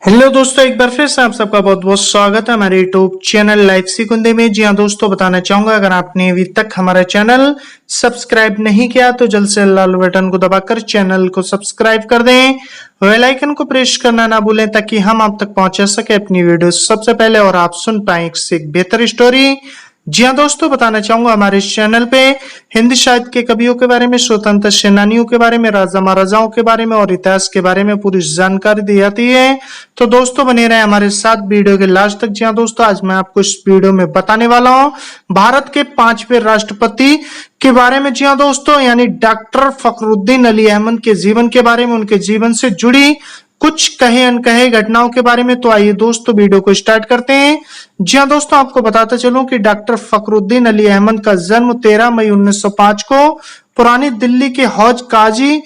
Hello दोस्तों, एक बार फिर से आप सबका बहुत बहुत स्वागत है हमारे यूट्यूब चैनल लाइफ सिकुंदे में। जी हाँ दोस्तों, बताना चाहूंगा अगर आपने अभी तक हमारा चैनल सब्सक्राइब नहीं किया तो जल्द से लाल बटन को दबाकर चैनल को सब्सक्राइब कर दें। बेल आइकन को प्रेस करना ना भूलें ताकि हम आप तक पहुंचा सके अपनी वीडियो सबसे पहले और आप सुन पाए एक से एक बेहतर स्टोरी। जी हाँ दोस्तों, बताना चाहूंगा हमारे इस चैनल पे हिंदी साहित्य के कवियों के बारे में, स्वतंत्र सेनानियों के बारे में, राजा महाराजाओं के बारे में और इतिहास के बारे में पूरी जानकारी दी जाती है। तो दोस्तों बने रहे हमारे साथ वीडियो के लास्ट तक। जी हाँ दोस्तों, आज मैं आपको इस वीडियो में बताने वाला हूँ भारत के 5वें राष्ट्रपति के बारे में। जी हाँ दोस्तों, यानी डॉक्टर फखरुद्दीन अली अहमद के जीवन के बारे में, उनके जीवन से जुड़ी कुछ कहे अनकहे घटनाओं के बारे में। तो आइए दोस्तों वीडियो को स्टार्ट करते हैं। जी हाँ दोस्तों, आपको बताता चलूं कि डॉक्टर फखरुद्दीन अली अहमद का जन्म 13 मई 1905 को पुरानी दिल्ली के हौज काजी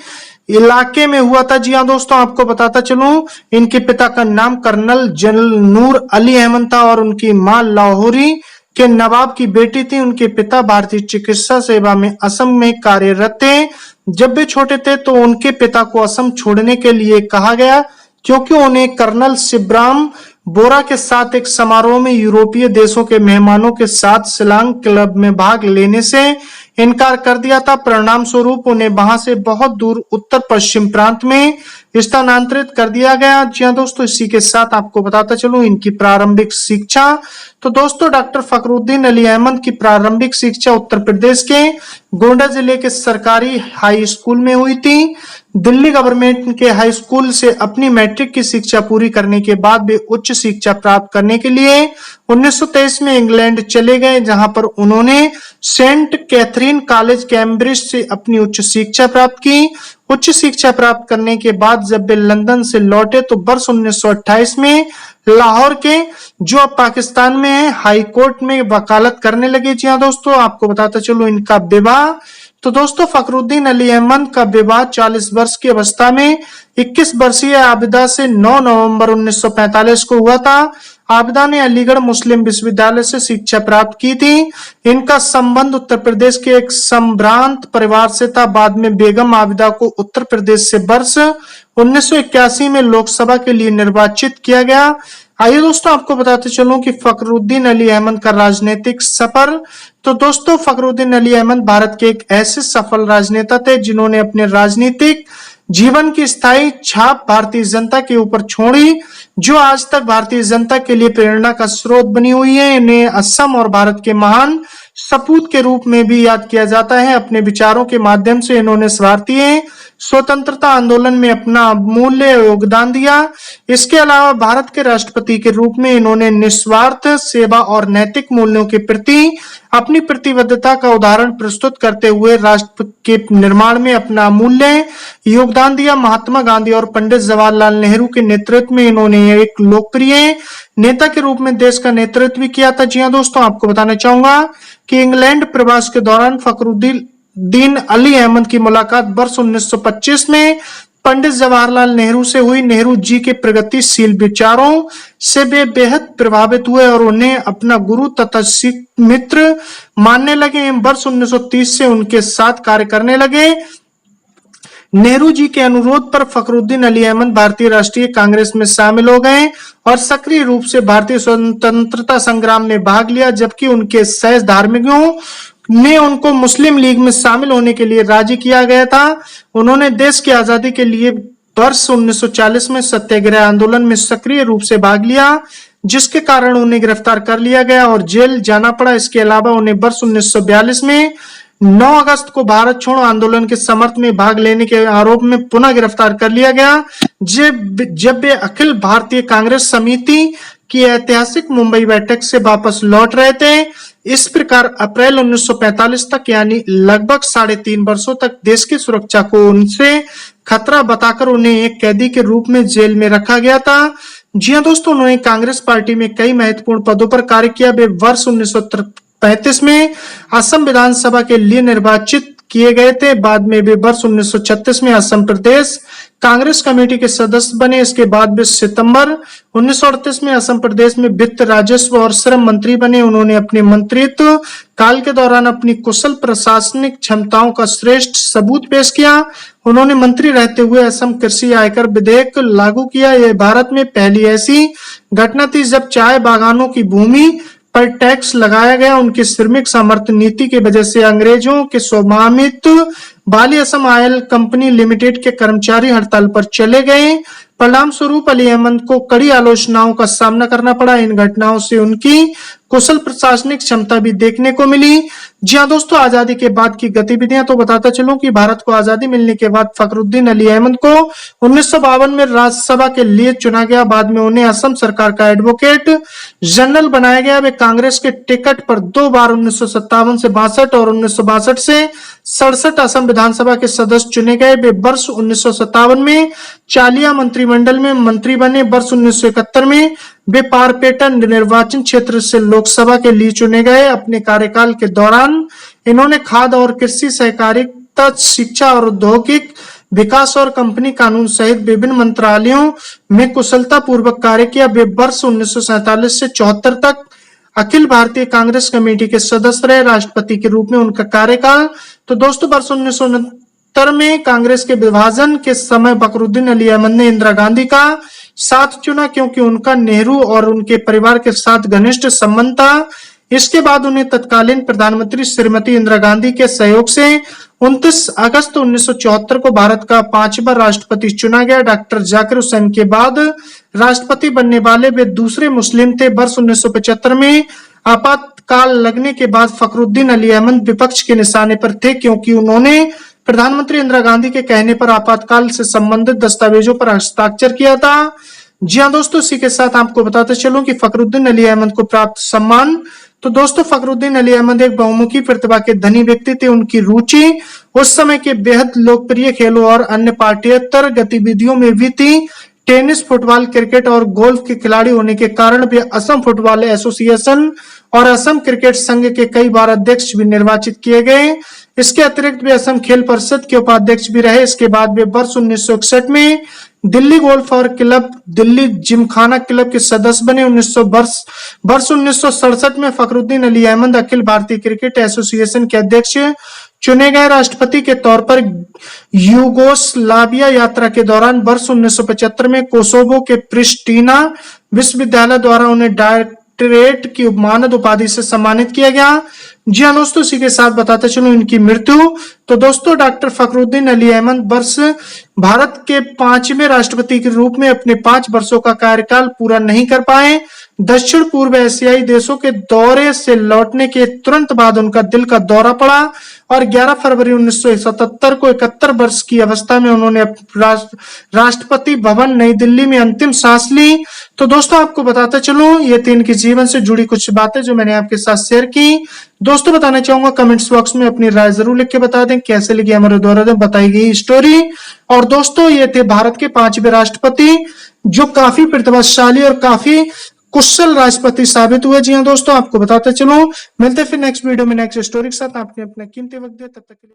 इलाके में हुआ था। जी हाँ दोस्तों, आपको बताता चलूं इनके पिता का नाम कर्नल जनरल नूर अली अहमद था और उनकी मां लाहौरी के नवाब की बेटी थी। उनके पिता भारतीय चिकित्सा सेवा में असम में कार्यरत थे। जब वे छोटे थे तो उनके पिता को असम छोड़ने के लिए कहा गया क्योंकि उन्हें कर्नल शिवराम बोरा के साथ एक समारोह में यूरोपीय देशों के मेहमानों के साथ शिलांग क्लब में भाग लेने से इनकार कर दिया था। परिणाम स्वरूप उन्हें वहां से बहुत दूर उत्तर पश्चिम प्रांत में स्थानांतरित कर दिया गया। जी हाँ दोस्तों, इसी के साथ आपको बताता चलूं इनकी प्रारंभिक शिक्षा। तो दोस्तों, डॉक्टर फखरुद्दीन अली अहमद की प्रारंभिक शिक्षा उत्तर प्रदेश के गोंडा जिले के सरकारी हाई स्कूल में हुई थी। दिल्ली गवर्नमेंट के हाई स्कूल से अपनी मैट्रिक की शिक्षा पूरी करने के बाद वे उच्च शिक्षा प्राप्त करने के लिए 1923 में इंग्लैंड चले गए, जहां पर उन्होंने सेंट कैथरीन कॉलेज कैम्ब्रिज से अपनी उच्च शिक्षा प्राप्त की। उच्च शिक्षा प्राप्त करने के बाद जब वे लंदन से लौटे तो वर्ष 1928 में लाहौर के, जो अब पाकिस्तान में है, हाई कोर्ट में वकालत करने लगे। जी हाँ दोस्तों, आपको बताता चलूं इनका विवाह। तो दोस्तों, फखरुद्दीन अली अहमद का विवाह 40 वर्ष की अवस्था में 21 वर्षीय आबिदा से 9 नवंबर 1945 को हुआ था। आबिदा ने अलीगढ़ मुस्लिम विश्वविद्यालय से शिक्षा प्राप्त की थी। इनका संबंध उत्तर प्रदेश के एक संभ्रांत परिवार से था। बाद में बेगम आबिदा को उत्तर प्रदेश से वर्ष 1981 में लोकसभा के लिए निर्वाचित किया गया। आइए दोस्तों, आपको बताते चलूं कि फखरुद्दीन अली अहमद का राजनीतिक सफर। तो दोस्तों, फखरुद्दीन अली अहमद भारत के एक ऐसे सफल राजनेता थे जिन्होंने अपने राजनीतिक जीवन की स्थायी छाप भारतीय जनता के ऊपर छोड़ी, जो आज तक भारतीय जनता के लिए प्रेरणा का स्रोत बनी हुई है। इन्हें असम और भारत के महान सपूत के रूप में भी याद किया जाता है। अपने विचारों के माध्यम से इन्होंने भारतीय स्वतंत्रता आंदोलन में अपना अमूल्य योगदान दिया। इसके अलावा भारत के राष्ट्रपति के रूप में इन्होंने निस्वार्थ सेवा और नैतिक मूल्यों के प्रति अपनी प्रतिबद्धता का उदाहरण प्रस्तुत करते हुए राष्ट्र के निर्माण में अपना अमूल्य योगदान दिया। महात्मा गांधी और पंडित जवाहरलाल नेहरू के नेतृत्व में इन्होंने एक लोकप्रिय नेता के रूप में देश का नेतृत्व भी किया था। जी हाँ दोस्तों, आपको बताना चाहूंगा कि इंग्लैंड प्रवास के दौरान फखरुद्दीन अली अहमद की मुलाकात वर्ष 1925 में पंडित जवाहरलाल नेहरू से हुई। नेहरू जी के प्रगतिशील विचारों से वे बेहद प्रभावित हुए और उन्हें अपना गुरु तथा मित्र मानने लगे। वर्ष 1930 से उनके साथ कार्य करने लगे। नेहरू जी के अनुरोध पर फखरुद्दीन अली अहमद भारतीय राष्ट्रीय कांग्रेस में शामिल हो गए और सक्रिय रूप से भारतीय स्वतंत्रता संग्राम में भाग लिया, जबकि उनके सहधार्मियों ने उनको मुस्लिम लीग में शामिल होने के लिए राजी किया गया था। उन्होंने देश की आजादी के लिए वर्ष 1940 में सत्याग्रह आंदोलन में सक्रिय रूप से भाग लिया, जिसके कारण उन्हें गिरफ्तार कर लिया गया और जेल जाना पड़ा। इसके अलावा उन्हें वर्ष 1942 में 9 अगस्त को भारत छोड़ो आंदोलन के समर्थन में भाग लेने के आरोप में पुनः गिरफ्तार कर लिया गया, जब वे अखिल भारतीय कांग्रेस समिति की ऐतिहासिक मुंबई बैठक से वापस लौट रहे थे। इस प्रकार अप्रैल 1945 तक, यानी लगभग 3.5 वर्षों तक देश की सुरक्षा को उनसे खतरा बताकर उन्हें एक कैदी के रूप में जेल में रखा गया था। जी हाँ दोस्तों, उन्होंने कांग्रेस पार्टी में कई महत्वपूर्ण पदों पर कार्य किया। वे वर्ष 1935 में असम विधानसभा के लिए निर्वाचित किए गए थे। बाद में वे वर्ष 1936 में असम प्रदेश कांग्रेस कमेटी के सदस्य बने। इसके बाद वे सितंबर 1938 में असम प्रदेश में वित्त, राजस्व और श्रम मंत्री बने। उन्होंने अपने मंत्रित्व काल के दौरान अपनी कुशल प्रशासनिक क्षमताओं का श्रेष्ठ सबूत पेश किया। उन्होंने मंत्री रहते हुए असम कृषि आयकर विधेयक लागू किया। यह भारत में पहली ऐसी घटना थी जब चाय बागानों की भूमि पर टैक्स लगाया गया। उनकी श्रमिक सामर्थ्य नीति की वजह से अंग्रेजों के स्वामित्व वाली असम ऑयल कंपनी लिमिटेड के कर्मचारी हड़ताल पर चले गए। परिणाम स्वरूप अली अहमद को कड़ी आलोचनाओं का सामना करना पड़ा। इन घटनाओं से उनकी कुशल प्रशासनिक क्षमता भी देखने को मिली। जी हाँ दोस्तों, आजादी के बाद की गतिविधियां तो बताता चलूं कि भारत को आजादी मिलने के बाद फखरुद्दीन अली अहमद को 1952 में राज्यसभा के लिए चुना गया। बाद में उन्हें असम सरकार का एडवोकेट जनरल बनाया गया। वे कांग्रेस के टिकट पर 2 बार 1957 से 62 और 1962 से 67 असम विधानसभा के सदस्य चुने गए। वे वर्ष 1957 में चालिया मंत्रिमंडल में मंत्री बने। वर्ष 1971 में वे पारपेटा निर्वाचन क्षेत्र से लोकसभा के लिए चुने गए। अपने कार्यकाल के दौरान इन्होंने खाद्य और कृषि, सहकारिता, शिक्षा और औद्योगिक विकास और कंपनी कानून सहित विभिन्न मंत्रालयों में कुशलता पूर्वक कार्य किया। वे वर्ष 1947 से 74 तक अखिल भारतीय कांग्रेस कमेटी के सदस्य रहे। राष्ट्रपति के रूप में उनका कार्यकाल तो दोस्तों वर्ष 1969 में कांग्रेस के विभाजन के समय फखरुद्दीन अली अहमद ने इंदिरा गांधी का साथ चुना, क्योंकि उनका नेहरू और उनके परिवार के साथ घनिष्ठ संबंध था। इसके बाद उन्हें तत्कालीन प्रधानमंत्री श्रीमती इंदिरा गांधी के सहयोग से 29 अगस्त 1974 को भारत का 5वां राष्ट्रपति चुना गया। डॉक्टर जाकिर हुसैन के बाद राष्ट्रपति बनने वाले वे दूसरे मुस्लिम थे। वर्ष 1975 में आपातकाल लगने के बाद फखरुद्दीन अली अहमद विपक्ष के निशाने पर थे, क्योंकि उन्होंने प्रधानमंत्री इंदिरा गांधी के कहने पर आपातकाल से संबंधित दस्तावेजों पर हस्ताक्षर किया था। जी हाँ दोस्तों, इसी के साथ आपको बताते चलूं कि फखरुद्दीन अली अहमद को प्राप्त सम्मान तो दोस्तों फखरुद्दीन अली अहमद एक बहुमुखी प्रतिभा के धनी व्यक्ति थे। उनकी रुचि उस समय के बेहद लोकप्रिय खेलों और अन्य पाठ्येतर गतिविधियों में भी थी। टेनिस, फुटबॉल, क्रिकेट और गोल्फ के खिलाड़ी होने के कारण वे असम फुटबॉल एसोसिएशन और असम क्रिकेट संघ के कई बार अध्यक्ष भी निर्वाचित किए गए। इसके अतिरिक्त वे असम खेल परिषद के उपाध्यक्ष भी रहे। इसके बाद वे वर्ष 1961 में दिल्ली गोल्फ और क्लब, दिल्ली जिमखाना क्लब के सदस्य बने। वर्ष 1967 में फखरुद्दीन अली अहमद अखिल भारतीय क्रिकेट एसोसिएशन के अध्यक्ष चुने गए। राष्ट्रपति के तौर पर यूगोस्लाविया यात्रा के दौरान वर्ष 1975 में कोसोवो के प्रिस्टीना विश्वविद्यालय द्वारा उन्हें डॉक्टरेट की मानद उपाधि से सम्मानित किया गया। जी हाँ दोस्तों, इसी के साथ बताते चलूं इनकी मृत्यु तो दोस्तों डॉक्टर फखरुद्दीन अली अहमद वर्ष भारत के 5वें राष्ट्रपति के रूप में अपने 5 वर्षों का कार्यकाल पूरा नहीं कर पाए। दक्षिण पूर्व एशियाई देशों के दौरे से लौटने के तुरंत बाद उनका दिल का दौरा पड़ा और 11 फरवरी 1977 को 71 वर्ष की अवस्था में उन्होंने राष्ट्रपति भवन नई दिल्ली में अंतिम सांस ली। तो दोस्तों आपको बताते चलूं ये थी इनके जीवन से जुड़ी कुछ बातें जो मैंने आपके साथ शेयर की। दोस्तों बताना चाहूंगा कमेंट्स बॉक्स में अपनी राय जरूर लिख के बता दें कैसे लगी हमारे द्वारा बताई गई स्टोरी। और दोस्तों ये थे भारत के 5वें राष्ट्रपति जो काफी प्रतिभाशाली और काफी कुशल राष्ट्रपति साबित हुए। जी हाँ दोस्तों, आपको बताते चलो मिलते फिर नेक्स्ट वीडियो में नेक्स्ट स्टोरी के साथ। आपने अपना कीमती वक्त दिया, तब तक के लिए।